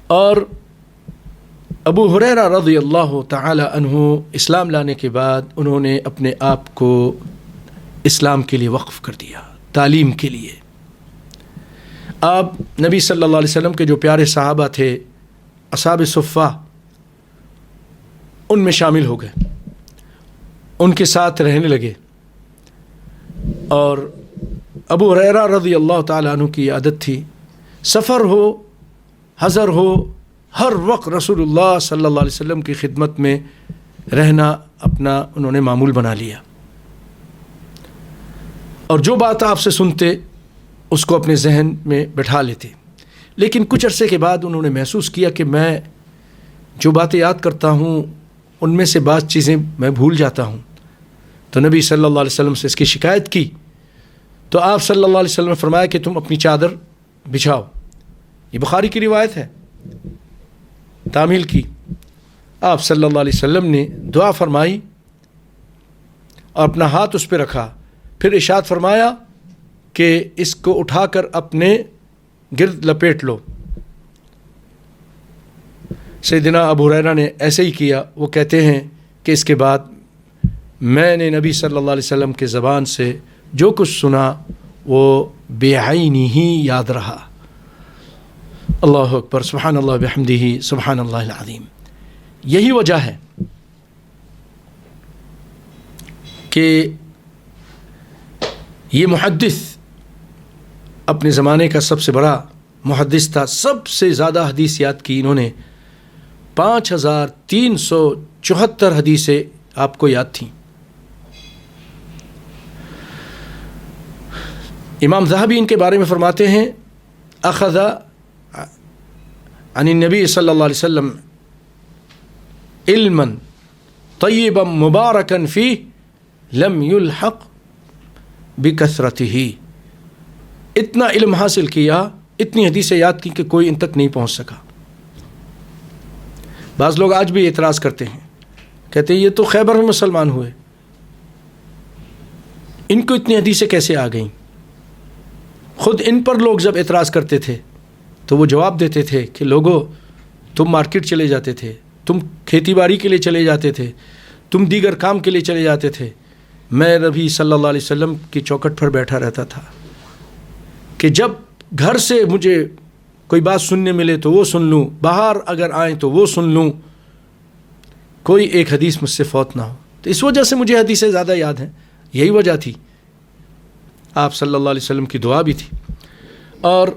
اور ابو ہریرہ رضی اللہ تعالی عنہ اسلام لانے کے بعد انہوں نے اپنے آپ کو اسلام کے لیے وقف کر دیا، تعلیم کے لیے۔ آپ نبی صلی اللہ علیہ وسلم کے جو پیارے صحابہ تھے، اصحاب صفہ، ان میں شامل ہو گئے، ان کے ساتھ رہنے لگے۔ اور ابو ہریرہ رضی اللہ تعالیٰ عنہ کی عادت تھی، سفر ہو، حضر ہو، ہر وقت رسول اللہ صلی اللہ علیہ وسلم کی خدمت میں رہنا اپنا انہوں نے معمول بنا لیا، اور جو بات آپ سے سنتے اس کو اپنے ذہن میں بٹھا لیتے۔ لیکن کچھ عرصے کے بعد انہوں نے محسوس کیا کہ میں جو باتیں یاد کرتا ہوں ان میں سے بعض چیزیں میں بھول جاتا ہوں۔ تو نبی صلی اللہ علیہ وسلم سے اس کی شکایت کی، تو آپ صلی اللہ علیہ وسلم نے فرمایا کہ تم اپنی چادر بچھاؤ۔ یہ بخاری کی روایت ہے، تعمیل کی۔ آپ صلی اللہ علیہ وسلم نے دعا فرمائی اور اپنا ہاتھ اس پہ رکھا، پھر ارشاد فرمایا کہ اس کو اٹھا کر اپنے گرد لپیٹ لو۔ سیدنا ابو ہریرہ نے ایسے ہی کیا۔ وہ کہتے ہیں کہ اس کے بعد میں نے نبی صلی اللہ علیہ وسلم کے زبان سے جو کچھ سنا وہ بے عینی ہی یاد رہا۔ اللہ اکبر، سبحان اللہ بحمدہ، سبحان اللہ العظیم۔ یہی وجہ ہے کہ یہ محدث اپنے زمانے کا سب سے بڑا محدث تھا، سب سے زیادہ حدیث یاد کی انہوں نے، 5374 حدیثیں آپ کو یاد تھیں۔ امام ذہبی ان کے بارے میں فرماتے ہیں، اخذ عن النبی صلی اللہ علیہ وسلم علما طیبا مبارکا فیہ لم یلحق بکثرتہ۔ اتنا علم حاصل کیا، اتنی حدیثیں یاد کی کہ کوئی ان تک نہیں پہنچ سکا۔ بعض لوگ آج بھی اعتراض کرتے ہیں، کہتے ہیں یہ تو خیبر میں مسلمان ہوئے، ان کو اتنی حدیثیں کیسے آ گئیں؟ خود ان پر لوگ جب اعتراض کرتے تھے تو وہ جواب دیتے تھے کہ لوگوں، تم مارکیٹ چلے جاتے تھے، تم کھیتی باڑی کے لیے چلے جاتے تھے، تم دیگر کام کے لیے چلے جاتے تھے، میں نبی صلی اللہ علیہ وسلم کی چوکھٹ پر بیٹھا رہتا تھا کہ جب گھر سے مجھے کوئی بات سننے ملے تو وہ سن لوں، باہر اگر آئیں تو وہ سن لوں، کوئی ایک حدیث مجھ سے فوت نہ ہو۔ تو اس وجہ سے مجھے حدیثیں زیادہ یاد ہیں، یہی وجہ تھی۔ آپ صلی اللہ علیہ وسلم کی دعا بھی تھی۔ اور